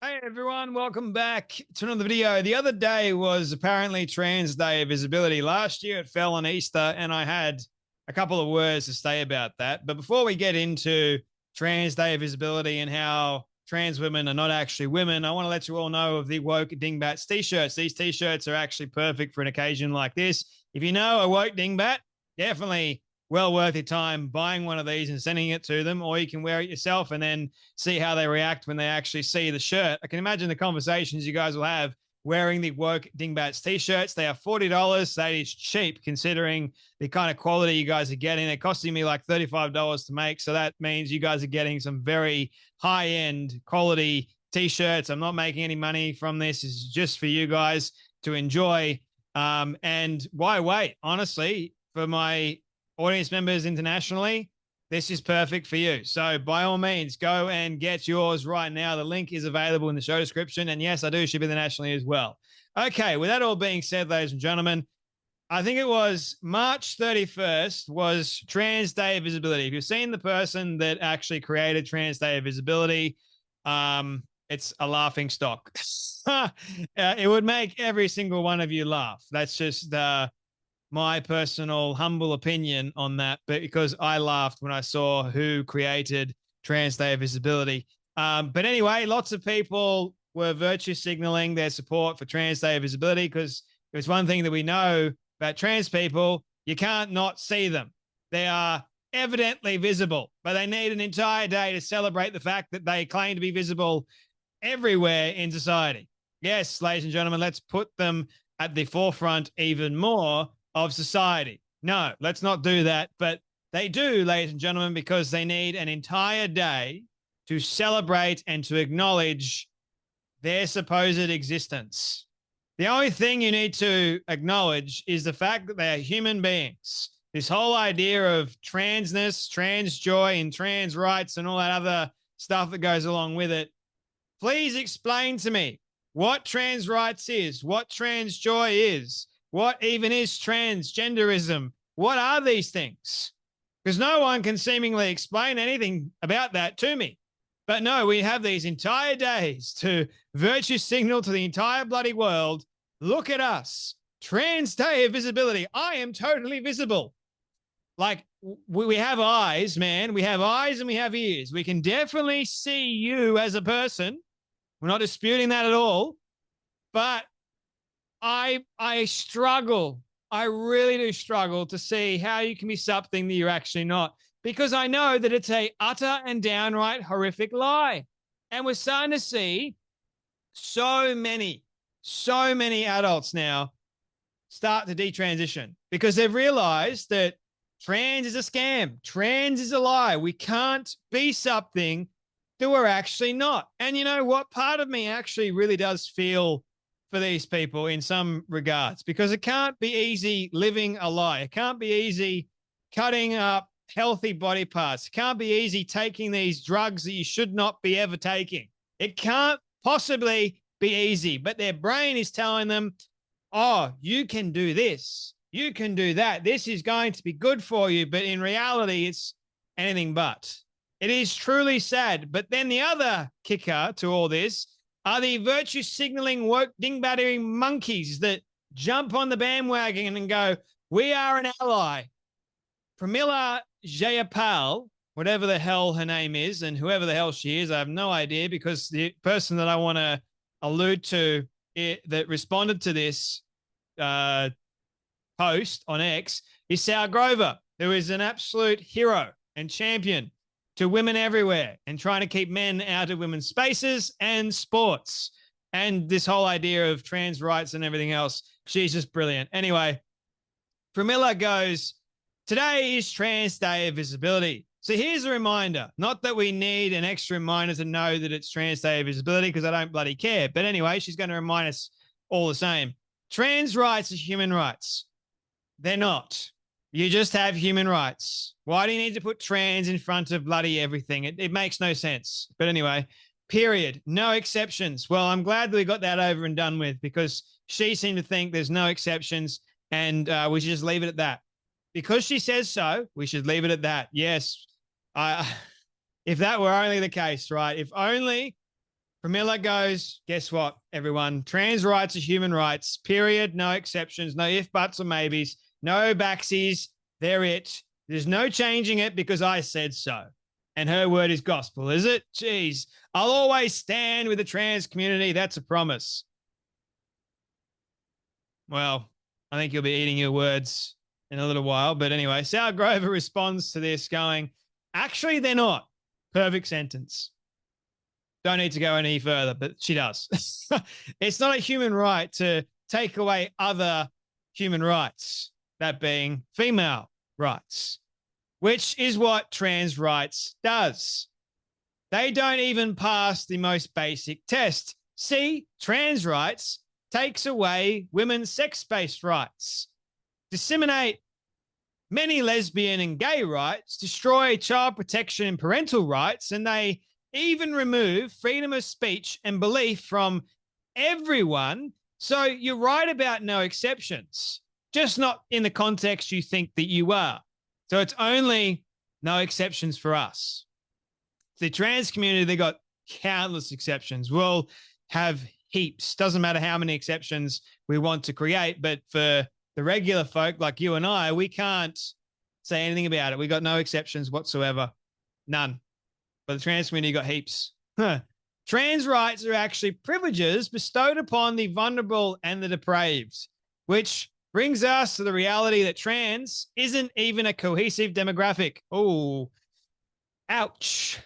Hey everyone, welcome back to another video. The other day was apparently Trans Day of Visibility. Last year it fell on Easter, and I had a couple of words to say about that. But before we get into Trans Day of Visibility and how trans women are not actually women, I want to let you all know of the Woke Dingbats t-shirts. These t-shirts are actually perfect for an occasion like this. If you know a woke dingbat, definitely well worth your time buying one of these and sending it to them, or you can wear it yourself and then see how they react when they actually see the shirt. I can imagine the conversations you guys will have wearing the Woke Dingbats t-shirts. They are $40. That is cheap considering the kind of quality you guys are getting. They're costing me like $35 to make, so that means you guys are getting some very high-end quality t-shirts. I'm not making any money from this. It's just for you guys to enjoy. And why wait? Honestly, for my audience members internationally, this is perfect for you. So by all means, go and get yours right now. The link is available in the show description. And yes, I do ship internationally as well. Okay, with that all being said, ladies and gentlemen, I think it was March 31st was Trans Day of Visibility. If you've seen the person that actually created Trans Day of Visibility, it's a laughing stock. It would make every single one of you laugh. That's just my personal humble opinion on that, but because I laughed when I saw who created Trans Day of Visibility. But anyway, lots of people were virtue signaling their support for Trans Day of Visibility because there's one thing that we know about trans people: you can't not see them. They are evidently visible, but they need an entire day to celebrate the fact that they claim to be visible everywhere in society. Yes, ladies and gentlemen, let's put them at the forefront even more of society. No, let's not do that. But they do, ladies and gentlemen, because they need an entire day to celebrate and to acknowledge their supposed existence. The only thing you need to acknowledge is the fact that they are human beings. This whole idea of transness, trans joy, and trans rights, and all that other stuff that goes along with it. Please explain to me what trans rights is, what trans joy is. What even is transgenderism? What are these things? Because no one can seemingly explain anything about that to me. But no, we have these entire days to virtue signal to the entire bloody world. Look at us. Trans Day of Visibility. I am totally visible. Like, we have eyes, man. We have eyes and we have ears. We can definitely see you as a person. We're not disputing that at all. But I struggle. I really do struggle to see how you can be something that you're actually not, because I know that it's a utter and downright horrific lie. And we're starting to see so many adults now start to detransition because they've realized that trans is a scam. Trans is a lie. We can't be something that we're actually not. And you know what? Part of me actually really does feel for these people in some regards, because it can't be easy living a lie. It can't be easy cutting up healthy body parts. It can't be easy taking these drugs that you should not be ever taking. It can't possibly be easy, but their brain is telling them, oh, you can do this. You can do that. This is going to be good for you. But in reality, it's anything but. It is truly sad. But then the other kicker to all this are the virtue signaling woke dingbattering monkeys that jump on the bandwagon and go, we are an ally. Pramila Jayapal, whatever the hell her name is, and whoever the hell she is, I have no idea, because the person that I want to allude to that responded to this post on X is Sal Grover, who is an absolute hero and champion to women everywhere and trying to keep men out of women's spaces and sports and this whole idea of trans rights and everything else. She's just brilliant. Anyway, Pramila goes, today is Trans Day of Visibility. So here's a reminder, not that we need an extra reminder to know that it's Trans Day of Visibility, because I don't bloody care. But anyway, she's going to remind us all the same. Trans rights are human rights. They're not. You just have human rights. Why do you need to put trans in front of bloody everything? It makes no sense. But anyway, period. No exceptions. Well, I'm glad that we got that over and done with, because she seemed to think there's no exceptions, and we should just leave it at that. Because she says so, we should leave it at that. Yes. If that were only the case, right? If only Pramila goes, guess what, everyone? Trans rights are human rights, period. No exceptions, no if, buts, or maybes, no backsies. They're it. There's no changing it because I said so. And her word is gospel, is it? Jeez. I'll always stand with the trans community. That's a promise. Well, I think you'll be eating your words in a little while. But anyway, Sal Grover responds to this going, actually, they're not. Perfect sentence. Don't need to go any further, but she does. It's not a human right to take away other human rights, that being female rights, which is what trans rights does. They don't even pass the most basic test. See, trans rights takes away women's sex-based rights, disseminate many lesbian and gay rights, destroy child protection and parental rights, and they even remove freedom of speech and belief from everyone. So you're right about no exceptions, just not in the context you think that you are. So it's only no exceptions for us. The trans community, they got countless exceptions. We'll have heaps. Doesn't matter how many exceptions we want to create, but for the regular folk like you and I, we can't say anything about it. We got no exceptions whatsoever. None. But the trans community got heaps. Trans rights are actually privileges bestowed upon the vulnerable and the depraved, which brings us to the reality that trans isn't even a cohesive demographic. Oh, ouch.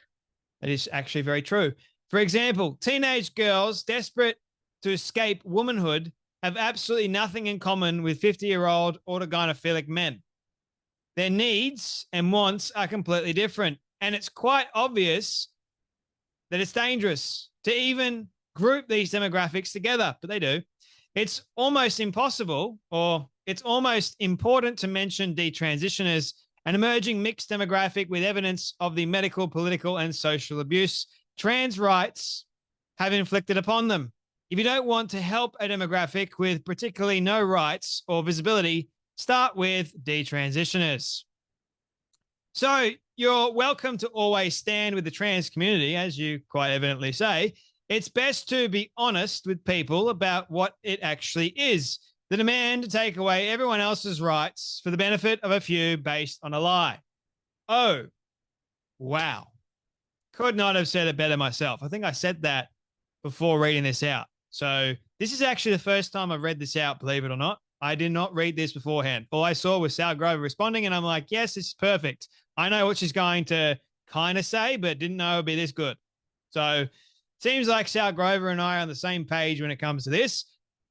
That is actually very true. For example, teenage girls desperate to escape womanhood have absolutely nothing in common with 50-year-old autogynephilic men. Their needs and wants are completely different. And it's quite obvious that it's dangerous to even group these demographics together, but they do. It's almost impossible, or it's almost important to mention detransition as an emerging mixed demographic with evidence of the medical, political, and social abuse trans rights have inflicted upon them. If you don't want to help a demographic with particularly no rights or visibility, start with detransitioners. So you're welcome to always stand with the trans community, as you quite evidently say. It's best to be honest with people about what it actually is. The demand to take away everyone else's rights for the benefit of a few based on a lie. Oh, wow. Could not have said it better myself. I think I said that before reading this out. So this is actually the first time I've read this out, believe it or not. I did not read this beforehand. All I saw was Sal Grover responding, and I'm like, yes, this is perfect. I know what she's going to kind of say, but didn't know it would be this good. So seems like Sal Grover and I are on the same page when it comes to this.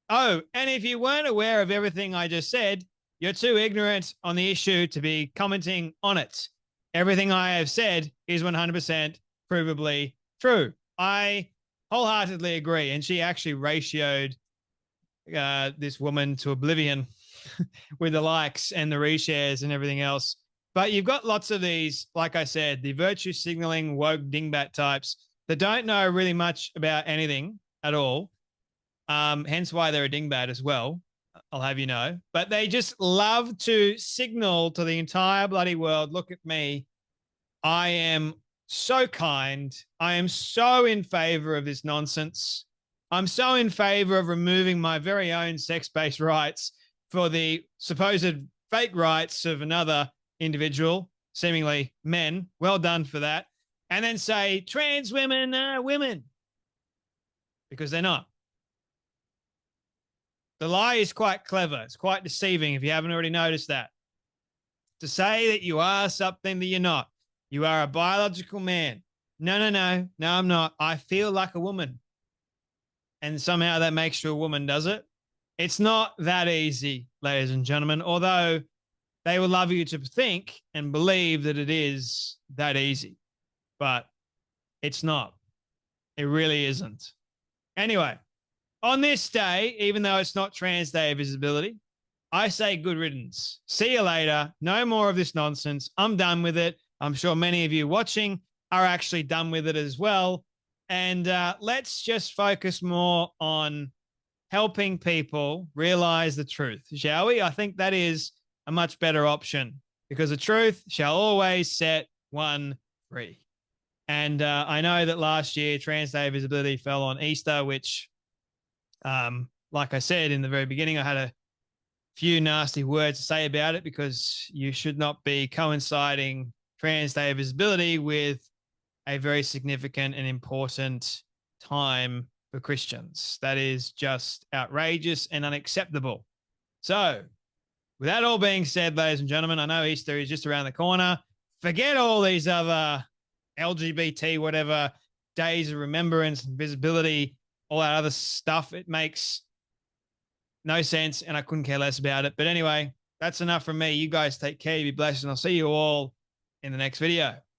Oh, and if you weren't aware of everything I just said, you're too ignorant on the issue to be commenting on it. Everything I have said is 100% provably true. I wholeheartedly agree. And she actually ratioed this woman to oblivion with the likes and the reshares and everything else. But you've got lots of these, like I said, the virtue signaling woke dingbat types that don't know really much about anything at all. Hence why they're a dingbat as well, I'll have you know. But they just love to signal to the entire bloody world, look at me. I am so kind. I am so in favor of this nonsense. I'm so in favor of removing my very own sex-based rights for the supposed fake rights of another individual, seemingly men. Well done for that. And then say trans women are women, because they're not. The lie is quite clever. It's quite deceiving if you haven't already noticed that. To say that you are something that you're not. You are a biological man. No, I'm not. I feel like a woman. And somehow that makes you a woman, does it? It's not that easy, ladies and gentlemen, although they will love you to think and believe that it is that easy. But it's not. It really isn't. Anyway, on this day, even though it's not Trans Day of Visibility, I say good riddance. See you later. No more of this nonsense. I'm done with it. I'm sure many of you watching are actually done with it as well. And let's just focus more on helping people realize the truth, shall we? I think that is a much better option, because the truth shall always set one free. And I know that last year Trans Day of Visibility fell on Easter, which, like I said in the very beginning, I had a few nasty words to say about it because you should not be coinciding Trans Day of Visibility with a very significant and important time for Christians. That is just outrageous and unacceptable. So, with that all being said, ladies and gentlemen, I know Easter is just around the corner. Forget all these other LGBT, whatever, days of remembrance and visibility, all that other stuff. It makes no sense, and I couldn't care less about it. But anyway, that's enough from me. You guys take care. Be blessed, and I'll see you all in the next video.